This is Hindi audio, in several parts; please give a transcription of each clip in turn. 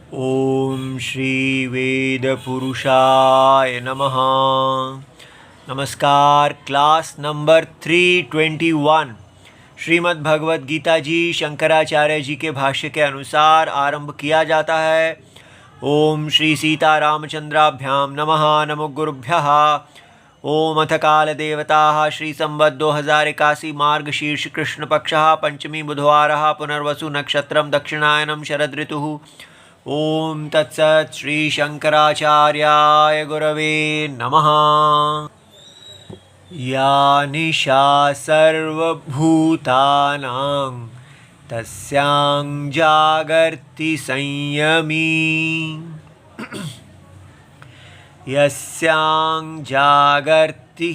ओम श्री वेद पुरुषाय नमः। नमस्कार। क्लास नंबर 321 श्रीमद् भगवद गीता जी शंकराचार्य जी के भाष्य के अनुसार आरंभ किया जाता है। ओम श्री सीतारामचंद्राभ्याम नमः। नमो गुरुभ्यः। ओम अथ काल देवता श्री संवत् 2081 मार्गशीर्ष कृष्ण पक्षः पंचमी बुधवारः पुनर्वसु नक्षत्रम दक्षिणायनम शरद ऋतुः। ओम तत्सत् श्री शंकराचार्याय गुरवे नमः। या निशा सर्वभूतानां तस्यां जागर्ति संयमी यस्यां जागर्ति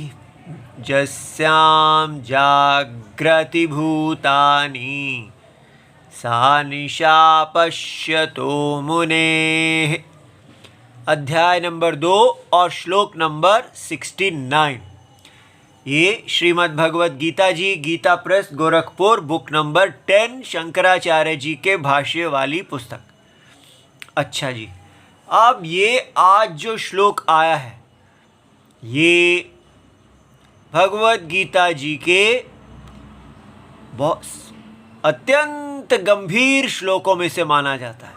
यस्यां जाग्रति भूतानि सा निशा पश्यतो मुनेः। अध्याय नंबर 2 और श्लोक नंबर 69। ये Shrimad Bhagavad Gita ji Gita Press Gorakhpur book number 10 Shankaracharya ji के भाष्य वाली पुस्तक। अच्छा जी, अब ये आज जो श्लोक आया है ये भगवद गीता जी के बहुत अत्यंत गंभीर श्लोकों में से माना जाता है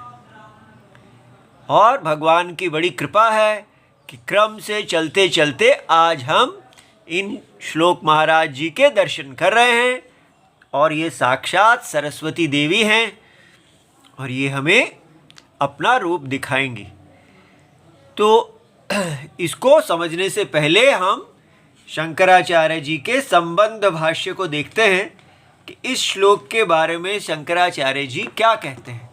और भगवान की बड़ी कृपा है कि क्रम से चलते चलते आज हम इन श्लोक महाराज जी के दर्शन कर रहे हैं और ये साक्षात सरस्वती देवी हैं और ये हमें अपना रूप दिखाएंगी। तो इसको समझने से पहले हम शंकराचार्य जी के संबंध भाष्य को देखते हैं कि इस श्लोक के बारे में शंकराचार्य जी क्या कहते हैं।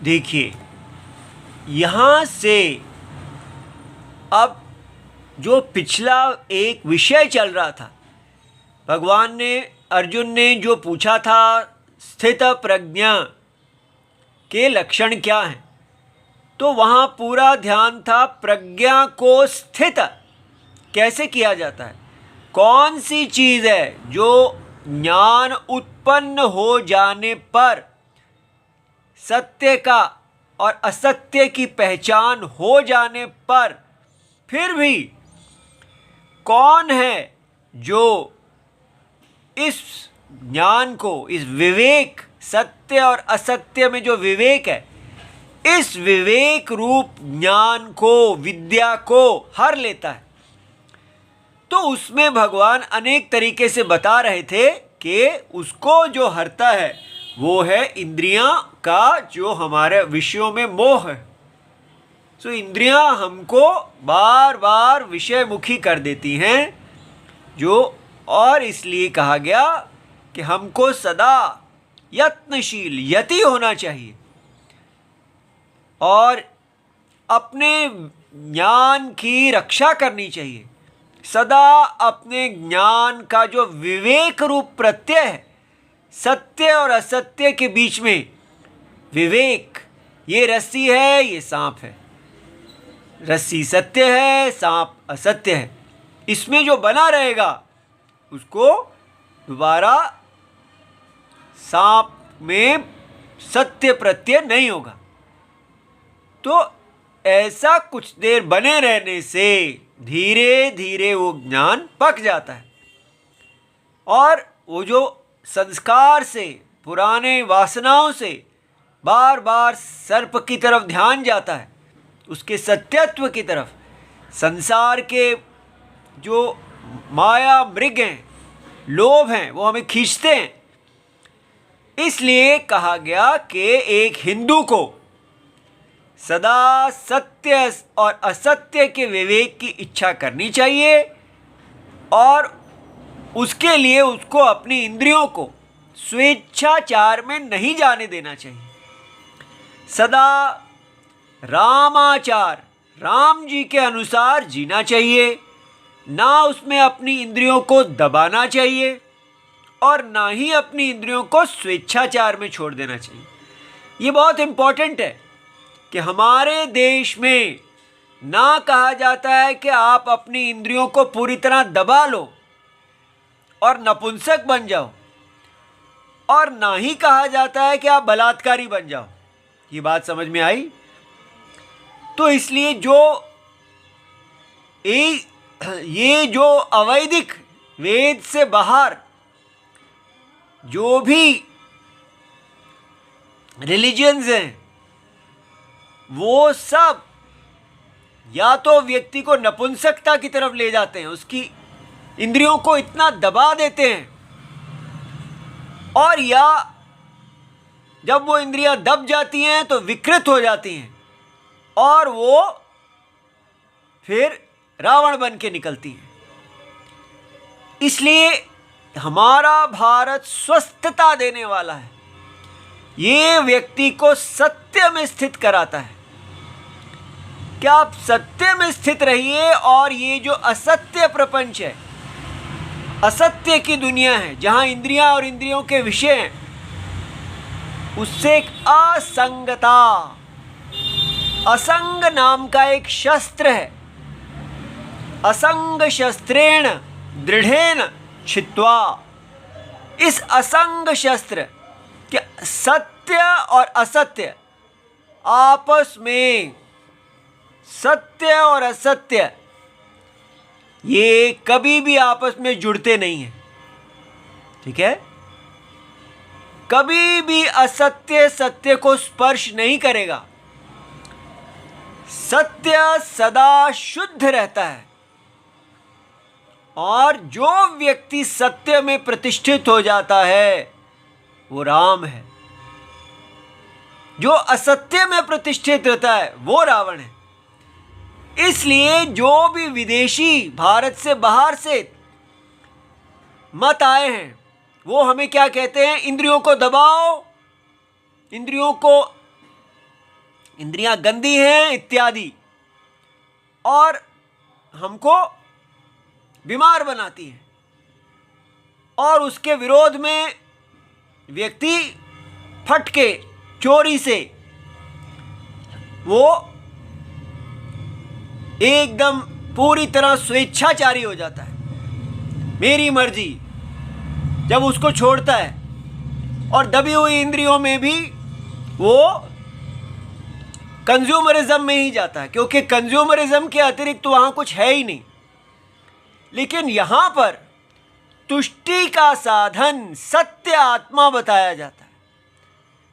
देखिए, यहाँ से अब जो पिछला एक विषय चल रहा था, भगवान ने अर्जुन ने जो पूछा था स्थित प्रज्ञा के लक्षण क्या हैं, तो वहाँ पूरा ध्यान था प्रज्ञा को स्थित कैसे किया जाता है। कौन सी चीज़ है जो ज्ञान उत्पन्न हो जाने पर सत्य का और असत्य की पहचान हो जाने पर फिर भी कौन है जो इस ज्ञान को, इस विवेक, सत्य और असत्य में जो विवेक है, इस विवेक रूप ज्ञान को, विद्या को हर लेता है। तो उसमें भगवान अनेक तरीके से बता रहे थे कि उसको जो हरता है वो है इंद्रियां का जो हमारे विषयों में मोह है। तो इंद्रियां हमको बार बार विषयमुखी कर देती हैं जो, और इसलिए कहा गया कि हमको सदा यत्नशील यति होना चाहिए और अपने ज्ञान की रक्षा करनी चाहिए। सदा अपने ज्ञान का जो विवेक रूप प्रत्यय है, सत्य और असत्य के बीच में विवेक, ये रस्सी है, ये सांप है, रस्सी सत्य है, सांप असत्य है, इसमें जो बना रहेगा उसको दोबारा सांप में सत्य प्रत्यय नहीं होगा। तो ऐसा कुछ देर बने रहने से धीरे धीरे वो ज्ञान पक जाता है और वो जो संस्कार से, पुराने वासनाओं से बार बार सर्प की तरफ ध्यान जाता है, उसके सत्यत्व की तरफ, संसार के जो माया मृग हैं, लोभ हैं, वो हमें खींचते हैं। इसलिए कहा गया कि एक हिंदू को सदा सत्य और असत्य के विवेक की इच्छा करनी चाहिए और उसके लिए उसको अपनी इंद्रियों को स्वेच्छाचार में नहीं जाने देना चाहिए। सदा रामाचार, राम जी के अनुसार जीना चाहिए, ना उसमें अपनी इंद्रियों को दबाना चाहिए और ना ही अपनी इंद्रियों को स्वेच्छाचार में छोड़ देना चाहिए। ये बहुत इम्पोर्टेंट है कि हमारे देश में ना कहा जाता है कि आप अपनी इंद्रियों को पूरी तरह दबा लो और नपुंसक बन जाओ, और ना ही कहा जाता है कि आप बलात्कारी बन जाओ। ये बात समझ में आई? तो इसलिए जो ये जो अवैदिक वेद से बाहर जो भी रिलीजियंस हैं, वो सब या तो व्यक्ति को नपुंसकता की तरफ ले जाते हैं, उसकी इंद्रियों को इतना दबा देते हैं, और या जब वो इंद्रियां दब जाती हैं तो विकृत हो जाती हैं और वो फिर रावण बन के निकलती हैं। इसलिए हमारा भारत स्वस्थता देने वाला है, ये व्यक्ति को सत्य में स्थित कराता है कि आप सत्य में स्थित रहिए, और ये जो असत्य प्रपंच है, असत्य की दुनिया है जहां इंद्रियां और इंद्रियों के विषय हैं, उससे एक असंगता, असंग नाम का एक शस्त्र है, असंग शस्त्रेण दृढ़ेन छित्वा। इस असंग शस्त्र के सत्य और असत्य आपस में, सत्य और असत्य ये कभी भी आपस में जुड़ते नहीं हैं, ठीक है? कभी भी असत्य सत्य को स्पर्श नहीं करेगा। सत्य सदा शुद्ध रहता है, और जो व्यक्ति सत्य में प्रतिष्ठित हो जाता है वो राम है। जो असत्य में प्रतिष्ठित रहता है वो रावण है। इसलिए जो भी विदेशी भारत से बाहर से मत आए हैं, वो हमें क्या कहते हैं? इंद्रियों को दबाओ, इंद्रियां गंदी हैं इत्यादि, और हमको बीमार बनाती है। और उसके विरोध में व्यक्ति फट के चोरी से वो एकदम पूरी तरह स्वेच्छाचारी हो जाता है, मेरी मर्जी जब उसको छोड़ता है, और दबी हुई इंद्रियों में भी वो कंज्यूमरिज्म में ही जाता है, क्योंकि कंज्यूमरिज्म के अतिरिक्त तो वहां कुछ है ही नहीं। लेकिन यहां पर तुष्टि का साधन सत्य आत्मा बताया जाता है।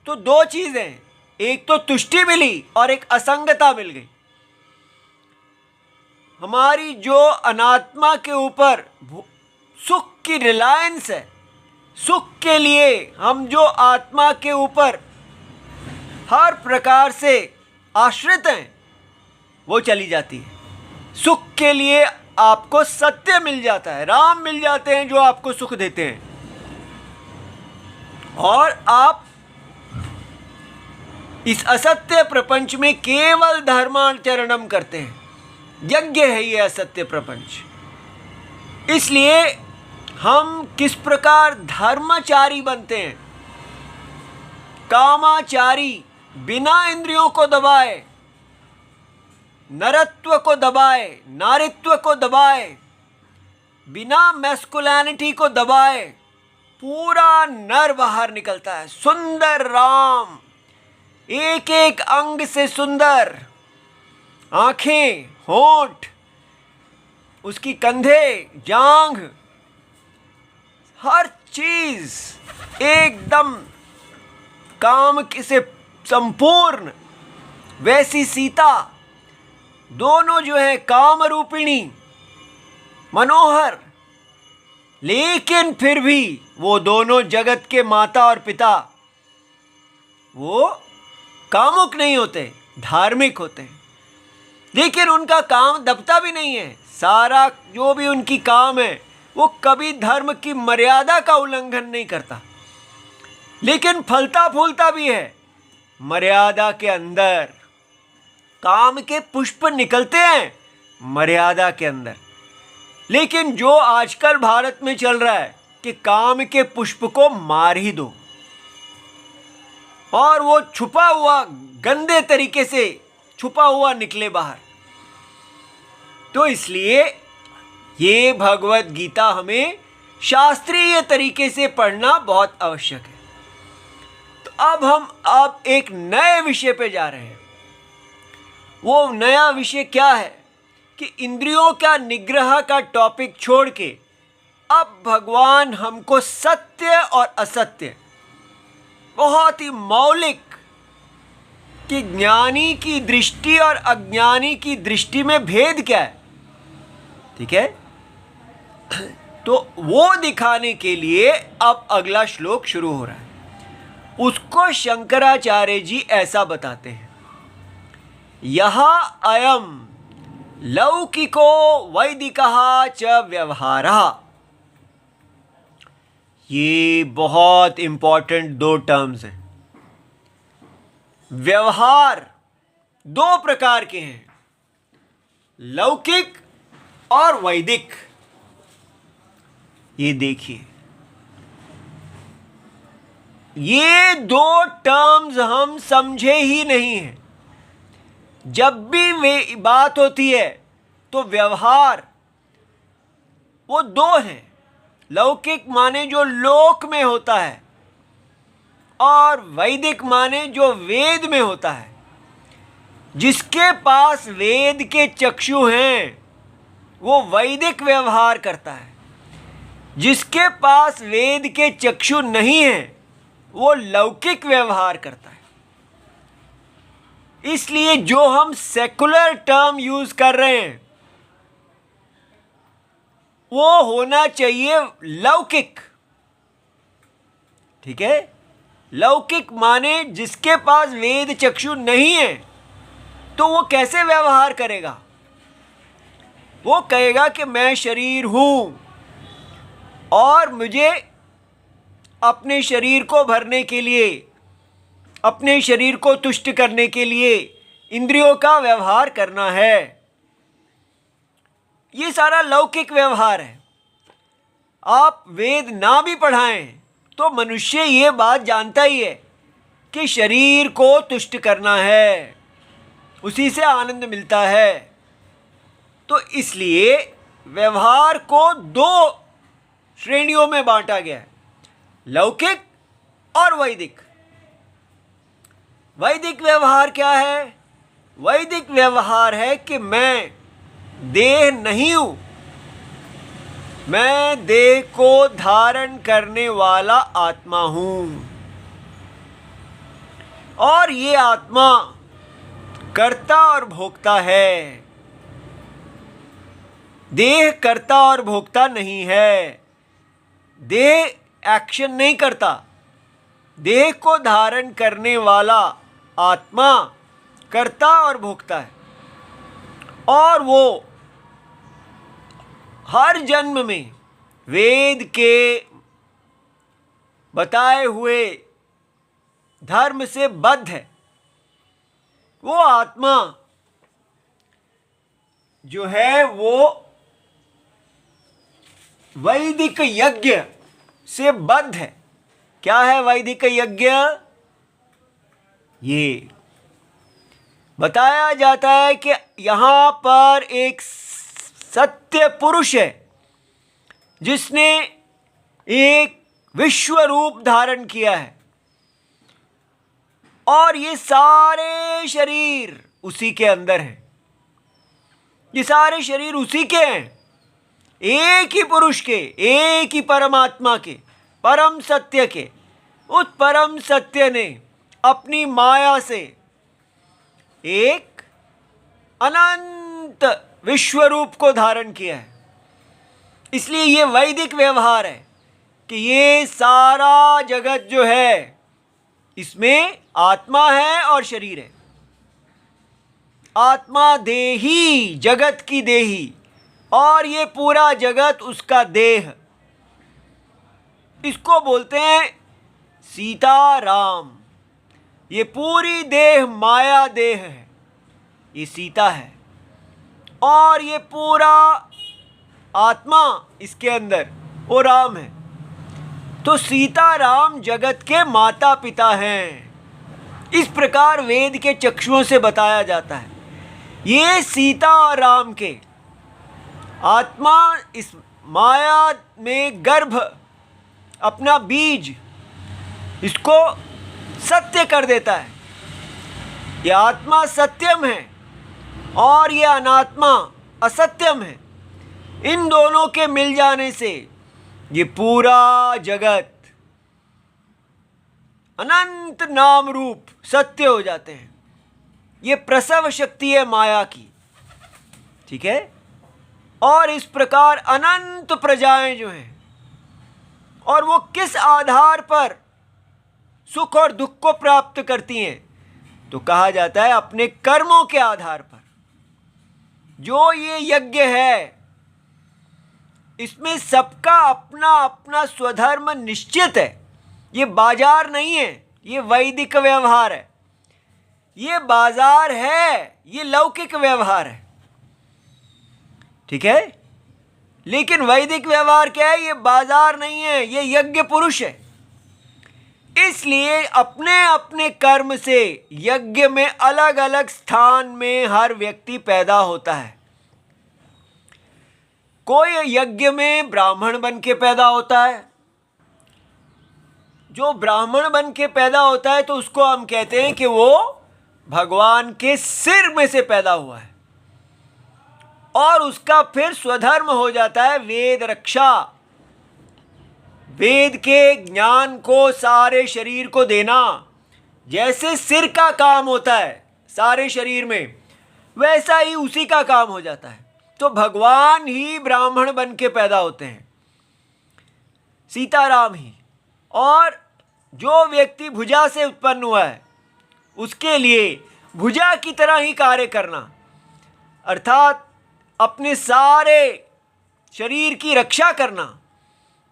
तो दो चीजें, एक तो तुष्टि मिली और एक असंगता मिल गई। हमारी जो अनात्मा के ऊपर सुख की रिलायंस है, सुख के लिए हम जो आत्मा के ऊपर हर प्रकार से आश्रित हैं, वो चली जाती है। सुख के लिए आपको सत्य मिल जाता है, राम मिल जाते हैं जो आपको सुख देते हैं, और आप इस असत्य प्रपंच में केवल धर्माचरणम करते हैं। यज्ञ है ये असत्य प्रपंच। इसलिए हम किस प्रकार धर्मचारी बनते हैं? कामाचारी, बिना इंद्रियों को दबाए, नरत्व को दबाए, नारित्व को दबाए, बिना मैस्कुलिनिटी को दबाए पूरा नर बाहर निकलता है। सुंदर राम, एक एक अंग से सुंदर, आंखें, होंठ, उसकी कंधे, जांघ, हर चीज एकदम काम से संपूर्ण। वैसी सीता, दोनों जो है काम रूपिणी, मनोहर, लेकिन फिर भी वो दोनों जगत के माता और पिता, वो कामुक नहीं होते, धार्मिक होते हैं। लेकिन उनका काम दबता भी नहीं है। सारा जो भी उनकी काम है वो कभी धर्म की मर्यादा का उल्लंघन नहीं करता, लेकिन फलता फूलता भी है मर्यादा के अंदर। काम के पुष्प निकलते हैं मर्यादा के अंदर। लेकिन जो आजकल भारत में चल रहा है कि काम के पुष्प को मार ही दो, और वो छुपा हुआ गंदे तरीके से छुपा हुआ निकले बाहर। तो इसलिए ये भगवत गीता हमें शास्त्रीय तरीके से पढ़ना बहुत आवश्यक है। तो अब एक नए विषय पे जा रहे हैं। वो नया विषय क्या है कि इंद्रियों का निग्रह का टॉपिक छोड़ के अब भगवान हमको सत्य और असत्य, बहुत ही मौलिक, कि ज्ञानी की दृष्टि और अज्ञानी की दृष्टि में भेद क्या है, ठीक है, तो वो दिखाने के लिए अब अगला श्लोक शुरू हो रहा है। उसको शंकराचार्य जी ऐसा बताते हैं, यह अयम लौकिको वैदिकः च व्यवहारः। ये बहुत इंपॉर्टेंट दो टर्म्स हैं। व्यवहार दो प्रकार के हैं, लौकिक और वैदिक। ये देखिए, ये दो टर्म्स हम समझे ही नहीं हैं। जब भी वे बात होती है तो व्यवहार वो दो हैं, लौकिक माने जो लोक में होता है और वैदिक माने जो वेद में होता है। जिसके पास वेद के चक्षु हैं वो वैदिक व्यवहार करता है, जिसके पास वेद के चक्षु नहीं हैं वो लौकिक व्यवहार करता है। इसलिए जो हम सेकुलर टर्म यूज कर रहे हैं वो होना चाहिए लौकिक, ठीक है। लौकिक माने जिसके पास वेद चक्षु नहीं है तो वो कैसे व्यवहार करेगा? वो कहेगा कि मैं शरीर हूं और मुझे अपने शरीर को भरने के लिए, अपने शरीर को तुष्ट करने के लिए इंद्रियों का व्यवहार करना है। ये सारा लौकिक व्यवहार है। आप वेद ना भी पढ़ाएं तो मनुष्य ये बात जानता ही है कि शरीर को तुष्ट करना है, उसी से आनंद मिलता है। तो इसलिए व्यवहार को दो श्रेणियों में बांटा गया है, लौकिक और वैदिक। वैदिक व्यवहार क्या है? वैदिक व्यवहार है कि मैं देह नहीं हूं, मैं देह को धारण करने वाला आत्मा हूं और ये आत्मा कर्ता और भोक्ता है। देह कर्ता और भोक्ता नहीं है। देह एक्शन नहीं करता। देह को धारण करने वाला आत्मा कर्ता और भोक्ता है और वो हर जन्म में वेद के बताए हुए धर्म से बद्ध है। वो आत्मा जो है वो वैदिक यज्ञ से बद्ध है। क्या है वैदिक यज्ञ? ये बताया जाता है कि यहां पर एक सत्य पुरुष है जिसने एक विश्व रूप धारण किया है और ये सारे शरीर उसी के अंदर हैं। ये सारे शरीर उसी के हैं, एक ही पुरुष के, एक ही परमात्मा के, परम सत्य के। उस परम सत्य ने अपनी माया से एक अनंत विश्व रूप को धारण किया है। इसलिए ये वैदिक व्यवहार है कि ये सारा जगत जो है इसमें आत्मा है और शरीर है। आत्मा देही, जगत की देही, और ये पूरा जगत उसका देह। इसको बोलते हैं सीताराम। ये पूरी देह माया देह है, ये सीता है, और ये पूरा आत्मा इसके अंदर वो राम है। तो सीता राम जगत के माता पिता हैं। इस प्रकार वेद के चक्षुओं से बताया जाता है। ये सीता और राम के आत्मा इस माया में गर्भ, अपना बीज, इसको सत्य कर देता है। ये आत्मा सत्यम है और ये अनात्मा असत्यम है। इन दोनों के मिल जाने से ये पूरा जगत अनंत नाम रूप सत्य हो जाते हैं। ये प्रसव शक्ति है माया की, ठीक है। और इस प्रकार अनंत प्रजाएं जो हैं, और वो किस आधार पर सुख और दुख को प्राप्त करती हैं, तो कहा जाता है अपने कर्मों के आधार पर। जो ये यज्ञ है, इसमें सबका अपना अपना स्वधर्म निश्चित है। ये बाजार नहीं है, ये वैदिक व्यवहार है। ये बाजार है, ये लौकिक व्यवहार है, ठीक है। लेकिन वैदिक व्यवहार क्या है? ये बाजार नहीं है, ये यज्ञ पुरुष है। इसलिए अपने अपने कर्म से यज्ञ में अलग अलग स्थान में हर व्यक्ति पैदा होता है। कोई यज्ञ में ब्राह्मण बन के पैदा होता है। जो ब्राह्मण बन के पैदा होता है तो उसको हम कहते हैं कि वो भगवान के सिर में से पैदा हुआ है, और उसका फिर स्वधर्म हो जाता है वेद रक्षा। वेद के ज्ञान को सारे शरीर को देना, जैसे सिर का काम होता है सारे शरीर में, वैसा ही उसी का काम हो जाता है। तो भगवान ही ब्राह्मण बन के पैदा होते हैं, सीताराम ही। और जो व्यक्ति भुजा से उत्पन्न हुआ है, उसके लिए भुजा की तरह ही कार्य करना, अर्थात अपने सारे शरीर की रक्षा करना,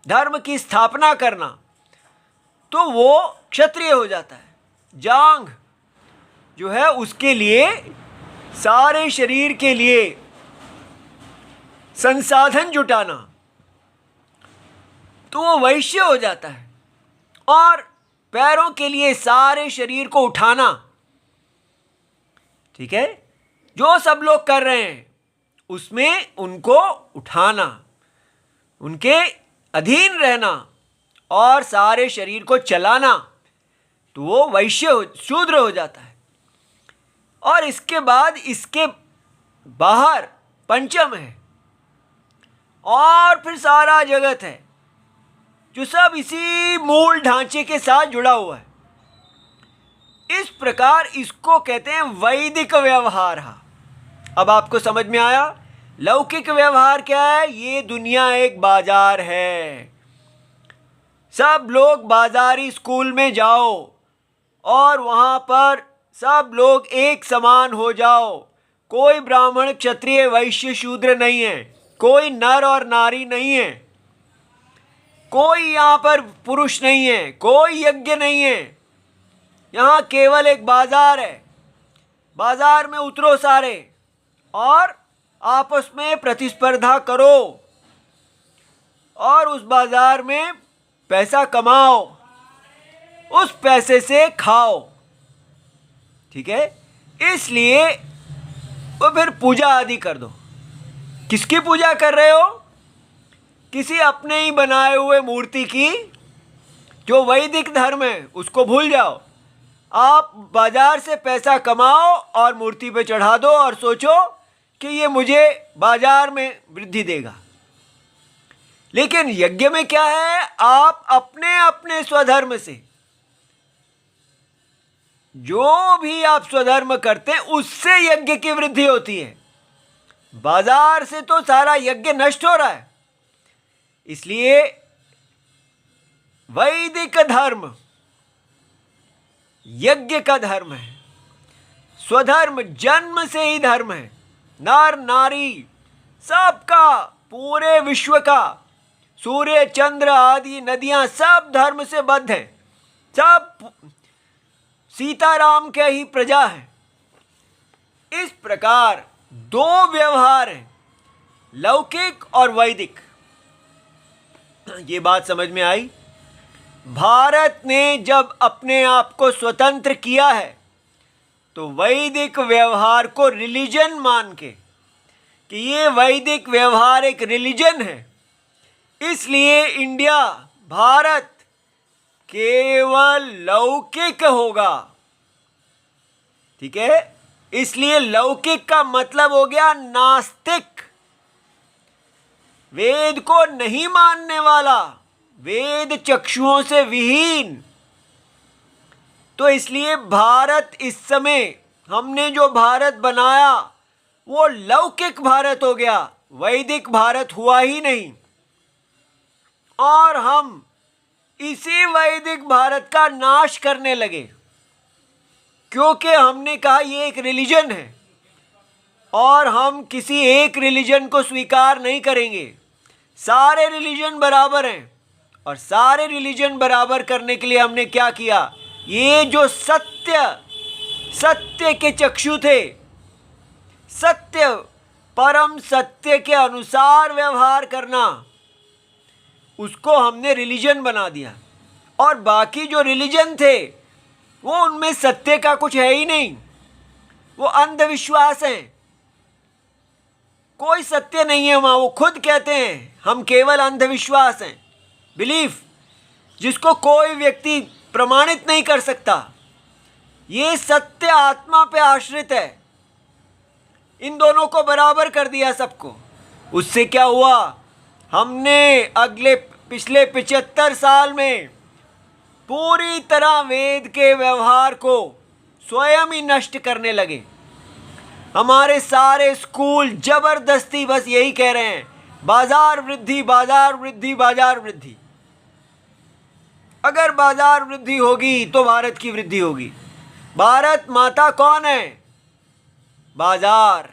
धर्म की स्थापना करना, तो वो क्षत्रिय हो जाता है। जांघ जो है उसके लिए सारे शरीर के लिए संसाधन जुटाना, तो वो वैश्य हो जाता है। और पैरों के लिए सारे शरीर को उठाना, ठीक है, जो सब लोग कर रहे हैं उसमें उनको उठाना, उनके अधीन रहना और सारे शरीर को चलाना, तो वो वैश्य शूद्र हो जाता है। और इसके बाद इसके बाहर पंचम है, और फिर सारा जगत है जो सब इसी मूल ढांचे के साथ जुड़ा हुआ है। इस प्रकार इसको कहते हैं वैदिक व्यवहार। अब आपको समझ में आया? लौकिक व्यवहार क्या है? ये दुनिया एक बाजार है। सब लोग बाजारी स्कूल में जाओ और वहाँ पर सब लोग एक समान हो जाओ। कोई ब्राह्मण क्षत्रिय वैश्य शूद्र नहीं है, कोई नर और नारी नहीं है, कोई यहाँ पर पुरुष नहीं है, कोई यज्ञ नहीं है। यहाँ केवल एक बाजार है। बाजार में उतरो सारे और आपस में प्रतिस्पर्धा करो और उस बाजार में पैसा कमाओ, उस पैसे से खाओ, ठीक है। इसलिए वो फिर पूजा आदि कर दो। किसकी पूजा कर रहे हो? किसी अपने ही बनाए हुए मूर्ति की। जो वैदिक धर्म है उसको भूल जाओ। आप बाजार से पैसा कमाओ और मूर्ति पे चढ़ा दो और सोचो कि ये मुझे बाजार में वृद्धि देगा। लेकिन यज्ञ में क्या है? आप अपने अपने स्वधर्म से जो भी आप स्वधर्म करते हैं उससे यज्ञ की वृद्धि होती है। बाजार से तो सारा यज्ञ नष्ट हो रहा है। इसलिए वैदिक धर्म यज्ञ का धर्म है। स्वधर्म जन्म से ही धर्म है। नर नारी सबका, पूरे विश्व का, सूर्य चंद्र आदि नदियां सब धर्म से बद्ध हैं। सब सीताराम के ही प्रजा है। इस प्रकार दो व्यवहार हैं, लौकिक और वैदिक। ये बात समझ में आई? भारत ने जब अपने आप को स्वतंत्र किया है तो वैदिक व्यवहार को रिलीजन मान के कि ये वैदिक व्यवहार एक रिलीजन है, इसलिए इंडिया, भारत केवल लौकिक होगा। ठीक है, इसलिए लौकिक का मतलब हो गया नास्तिक, वेद को नहीं मानने वाला, वेद चक्षुओं से विहीन। तो इसलिए भारत इस समय हमने जो भारत बनाया वो लौकिक भारत हो गया, वैदिक भारत हुआ ही नहीं। और हम इसी वैदिक भारत का नाश करने लगे, क्योंकि हमने कहा ये एक रिलीजन है और हम किसी एक रिलीजन को स्वीकार नहीं करेंगे। सारे रिलीजन बराबर हैं, और सारे रिलीजन बराबर करने के लिए हमने क्या किया, ये जो सत्य के चक्षु थे, सत्य परम सत्य के अनुसार व्यवहार करना, उसको हमने रिलीजन बना दिया। और बाकी जो रिलीजन थे वो उनमें सत्य का कुछ है ही नहीं, वो अंधविश्वास हैं, कोई सत्य नहीं है वहाँ। वो खुद कहते हैं हम केवल अंधविश्वास हैं, बिलीफ, जिसको कोई व्यक्ति प्रमाणित नहीं कर सकता। ये सत्य आत्मा पे आश्रित है, इन दोनों को बराबर कर दिया सबको। उससे क्या हुआ, हमने पिछले 75 साल में पूरी तरह वेद के व्यवहार को स्वयं ही नष्ट करने लगे। हमारे सारे स्कूल जबरदस्ती बस यही कह रहे हैं, बाजार वृद्धि, बाजार वृद्धि, बाजार वृद्धि। अगर बाजार वृद्धि होगी तो भारत की वृद्धि होगी। भारत माता कौन है, बाजार।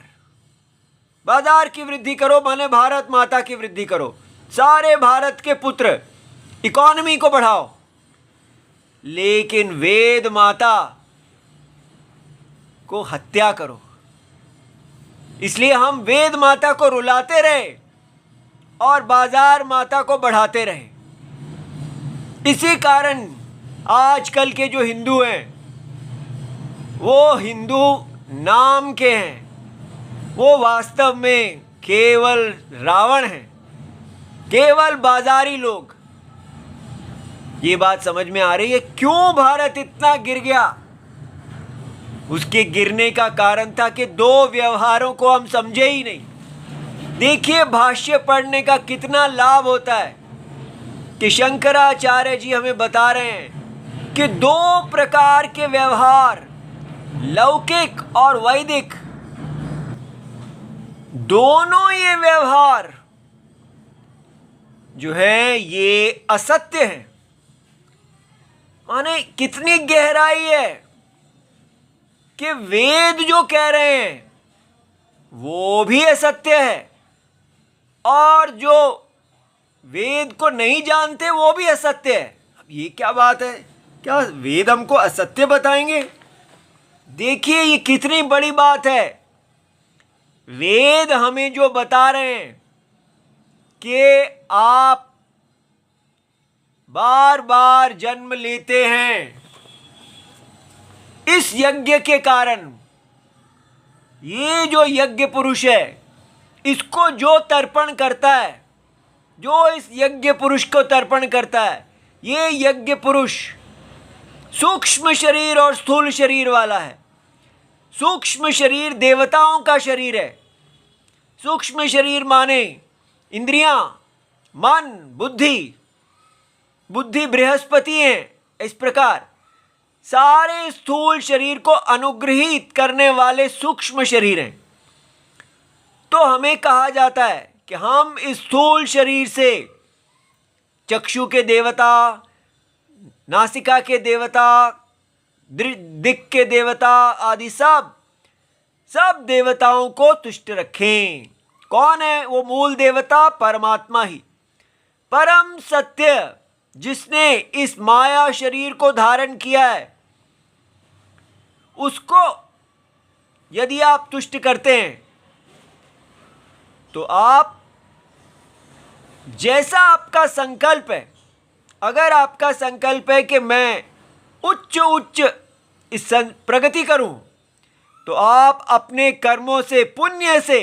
बाजार की वृद्धि करो माने भारत माता की वृद्धि करो। सारे भारत के पुत्र, इकोनॉमी को बढ़ाओ। लेकिन वेद माता को हत्या करो। इसलिए हम वेद माता को रुलाते रहे और बाजार माता को बढ़ाते रहे। इसी कारण आजकल के जो हिंदू हैं वो हिंदू नाम के हैं, वो वास्तव में केवल रावण हैं, केवल बाजारी लोग। ये बात समझ में आ रही है क्यों भारत इतना गिर गया। उसके गिरने का कारण था कि दो व्यवहारों को हम समझे ही नहीं। देखिए भाष्य पढ़ने का कितना लाभ होता है कि शंकराचार्य जी हमें बता रहे हैं कि दो प्रकार के व्यवहार, लौकिक और वैदिक, दोनों ये व्यवहार जो है ये असत्य है। माने कितनी गहराई है कि वेद जो कह रहे हैं वो भी असत्य है, और जो वेद को नहीं जानते वो भी असत्य है। अब ये क्या बात है, क्या वेद हमको असत्य बताएंगे? देखिए ये कितनी बड़ी बात है। वेद हमें जो बता रहे हैं कि आप बार बार जन्म लेते हैं इस यज्ञ के कारण। ये जो यज्ञ पुरुष है, इसको जो तर्पण करता है, जो इस यज्ञ पुरुष को तर्पण करता है, ये यज्ञ पुरुष सूक्ष्म शरीर और स्थूल शरीर वाला है। सूक्ष्म शरीर देवताओं का शरीर है। सूक्ष्म शरीर माने इंद्रियां, मन, बुद्धि। बुद्धि बृहस्पति हैं। इस प्रकार सारे स्थूल शरीर को अनुग्रहित करने वाले सूक्ष्म शरीर हैं। तो हमें कहा जाता है कि हम इस स्थूल शरीर से चक्षु के देवता, नासिका के देवता, दिक् के देवता आदि सब देवताओं को तुष्ट रखें। कौन है वो मूल देवता? परमात्मा ही, परम सत्य, जिसने इस माया शरीर को धारण किया है। उसको यदि आप तुष्ट करते हैं तो आप, जैसा आपका संकल्प है, अगर आपका संकल्प है कि मैं उच्च इस प्रगति करूं, तो आप अपने कर्मों से, पुण्य से,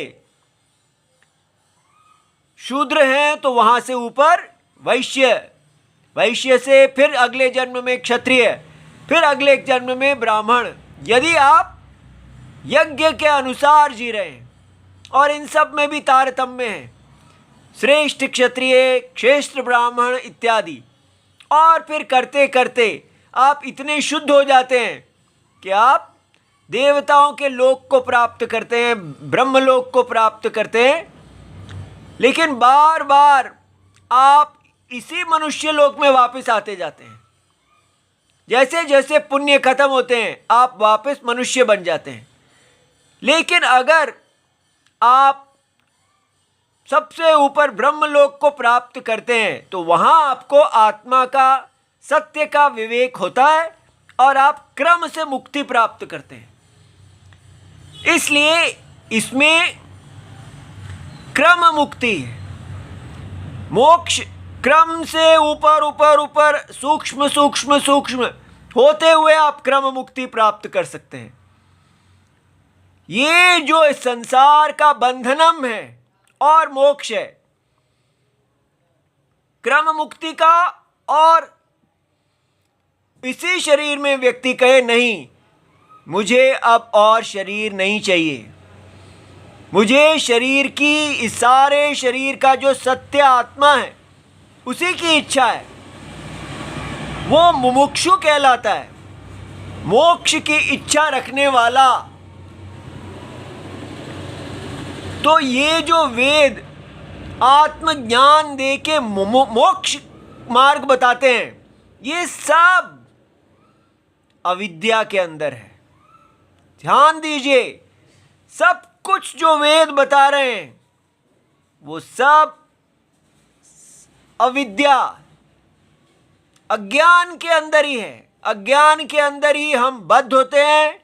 शूद्र हैं तो वहां से ऊपर वैश्य, वैश्य से फिर अगले जन्म में क्षत्रिय, फिर अगले जन्म में ब्राह्मण। यदि आप यज्ञ के अनुसार जी रहे हैं और इन सब में भी तारतम्य है, श्रेष्ठ क्षत्रिय, श्रेष्ठ ब्राह्मण इत्यादि, और फिर करते करते आप इतने शुद्ध हो जाते हैं कि आप देवताओं के लोक को प्राप्त करते हैं, ब्रह्मलोक को प्राप्त करते हैं। लेकिन बार बार आप इसी मनुष्य लोक में वापस आते जाते हैं। जैसे जैसे पुण्य खत्म होते हैं आप वापस मनुष्य बन जाते हैं। लेकिन अगर आप सबसे ऊपर ब्रह्मलोक को प्राप्त करते हैं तो वहाँ आपको आत्मा का, सत्य का विवेक होता है और आप क्रम से मुक्ति प्राप्त करते हैं। इसलिए इसमें क्रम मुक्ति है। मोक्ष क्रम से ऊपर ऊपर ऊपर सूक्ष्म सूक्ष्म सूक्ष्म होते हुए आप क्रम मुक्ति प्राप्त कर सकते हैं। ये जो संसार का बंधनम है और मोक्ष है, क्रम मुक्ति का, और इसी शरीर में व्यक्ति कहे नहीं मुझे अब और शरीर नहीं चाहिए, मुझे शरीर की, इस सारे शरीर का जो सत्य आत्मा है उसी की इच्छा है, वो मुमुक्षु कहलाता है। मोक्ष की इच्छा रखने वाला। तो ये जो वेद आत्मज्ञान दे के मोक्ष मार्ग बताते हैं, ये सब अविद्या के अंदर है। ध्यान दीजिए, सब कुछ जो वेद बता रहे हैं वो सब अविद्या, अज्ञान के अंदर ही है। अज्ञान के अंदर ही हम बद्ध होते हैं,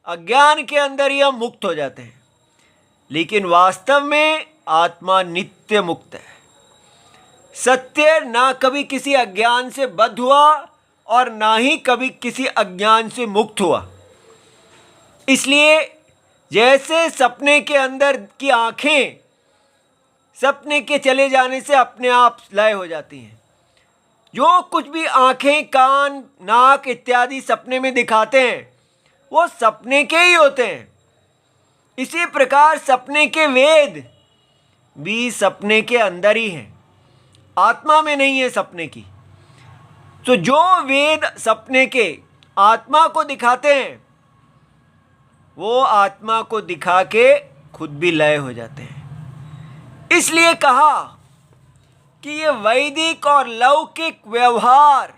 अज्ञान के अंदर ही हम मुक्त हो जाते हैं। लेकिन वास्तव में आत्मा नित्य मुक्त है। सत्य ना कभी किसी अज्ञान से बद्ध हुआ और ना ही कभी किसी अज्ञान से मुक्त हुआ। इसलिए जैसे सपने के अंदर की आंखें सपने के चले जाने से अपने आप लय हो जाती हैं, जो कुछ भी आंखें, कान, नाक इत्यादि सपने में दिखाते हैं वो सपने के ही होते हैं। इसी प्रकार सपने के वेद भी सपने के अंदर ही हैं, आत्मा में नहीं है सपने की। तो जो वेद सपने के आत्मा को दिखाते हैं वो आत्मा को दिखा के खुद भी लय हो जाते हैं। इसलिए कहा कि ये वैदिक और लौकिक व्यवहार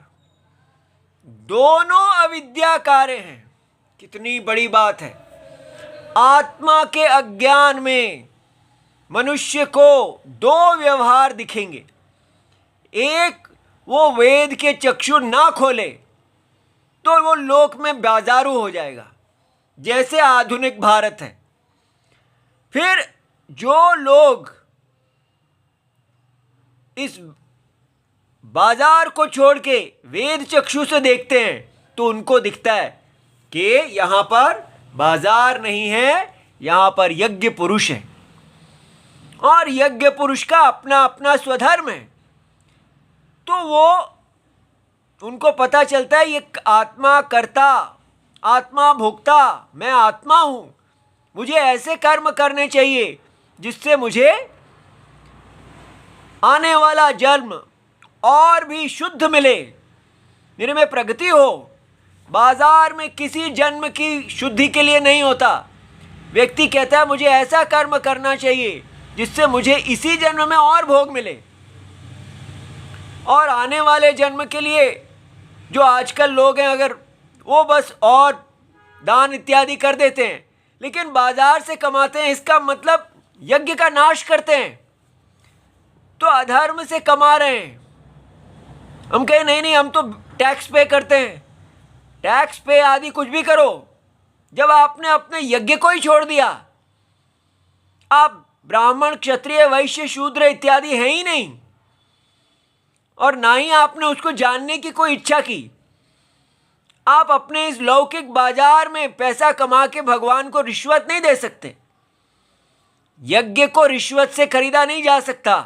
दोनों अविद्या कार्य हैं। कितनी बड़ी बात है। आत्मा के अज्ञान में मनुष्य को दो व्यवहार दिखेंगे। एक, वो वेद के चक्षु ना खोले तो वो लोक में बाजारू हो जाएगा, जैसे आधुनिक भारत है। फिर जो लोग इस बाजार को छोड़ के वेद चक्षु से देखते हैं तो उनको दिखता है कि यहाँ पर बाजार नहीं है, यहाँ पर यज्ञ पुरुष है और यज्ञ पुरुष का अपना अपना स्वधर्म है। तो वो उनको पता चलता है ये आत्मा कर्ता, आत्मा भोक्ता, मैं आत्मा हूँ, मुझे ऐसे कर्म करने चाहिए जिससे मुझे आने वाला जन्म और भी शुद्ध मिले, मेरे में प्रगति हो। बाजार में किसी जन्म की शुद्धि के लिए नहीं होता। व्यक्ति कहता है मुझे ऐसा कर्म करना चाहिए जिससे मुझे इसी जन्म में और भोग मिले, और आने वाले जन्म के लिए जो आजकल लोग हैं अगर वो बस और दान इत्यादि कर देते हैं, लेकिन बाजार से कमाते हैं, इसका मतलब यज्ञ का नाश करते हैं, तो अधर्म से कमा रहे हैं। हम कहें नहीं नहीं हम तो टैक्स पे करते हैं, टैक्स पे आदि कुछ भी करो, जब आपने अपने यज्ञ को ही छोड़ दिया, आप ब्राह्मण, क्षत्रिय, वैश्य, शूद्र इत्यादि हैं ही नहीं, और ना ही आपने उसको जानने की कोई इच्छा की। आप अपने इस लौकिक बाजार में पैसा कमा के भगवान को रिश्वत नहीं दे सकते। यज्ञ को रिश्वत से खरीदा नहीं जा सकता।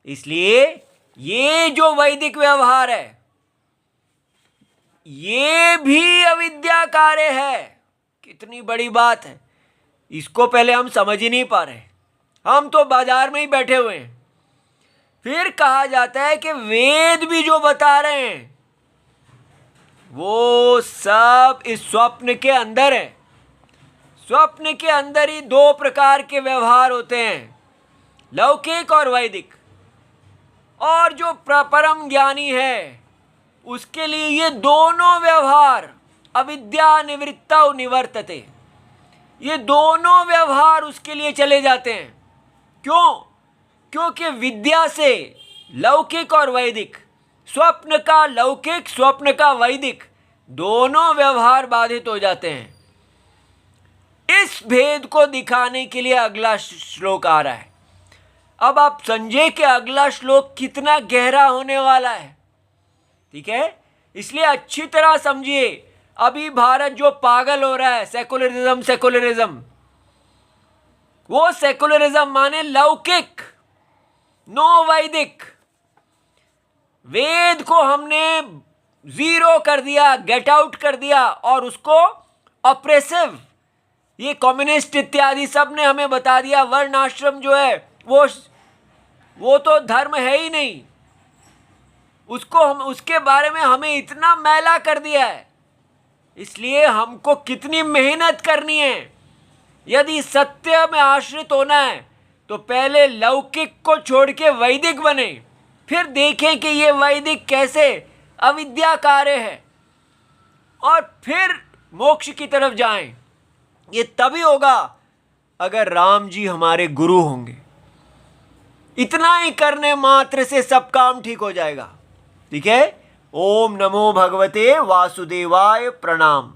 इसलिए ये जो वैदिक व्यवहार है ये भी अविद्या कार्य है। कितनी बड़ी बात है, इसको पहले हम समझ ही नहीं पा रहे, हम तो बाजार में ही बैठे हुए हैं। फिर कहा जाता है कि वेद भी जो बता रहे हैं वो सब इस स्वप्न के अंदर है। स्वप्न के अंदर ही दो प्रकार के व्यवहार होते हैं, लौकिक और वैदिक। और जो परम ज्ञानी है उसके लिए ये दोनों व्यवहार अविद्या निवृत्तौ निवर्तते, ये दोनों व्यवहार उसके लिए चले जाते हैं। क्यों? क्योंकि विद्या से लौकिक और वैदिक, स्वप्न का लौकिक स्वप्न का वैदिक दोनों व्यवहार बाधित हो जाते हैं। इस भेद को दिखाने के लिए अगला श्लोक आ रहा है। अब आप समझे कि अगला श्लोक कितना गहरा होने वाला है। ठीक है, इसलिए अच्छी तरह समझिए। अभी भारत जो पागल हो रहा है, सेकुलरिज्म सेकुलरिज्म, वो सेकुलरिज्म माने लौकिक, नो वैदिक। वेद को हमने जीरो कर दिया, गेट आउट कर दिया, और उसको ऑप्रेसिव, ये कम्युनिस्ट इत्यादि सब ने हमें बता दिया वर्ण आश्रम जो है वो तो धर्म है ही नहीं, उसको हम उसके बारे में हमें इतना मैला कर दिया है। इसलिए हमको कितनी मेहनत करनी है। यदि सत्य में आश्रित होना है तो पहले लौकिक को छोड़ के वैदिक बने, फिर देखें कि ये वैदिक कैसे अविद्या कार्य है, और फिर मोक्ष की तरफ जाएं। ये तभी होगा अगर राम जी हमारे गुरु होंगे। इतना ही करने मात्र से सब काम ठीक हो जाएगा। ठीक है। ओम नमो भगवते वासुदेवाय प्रणाम।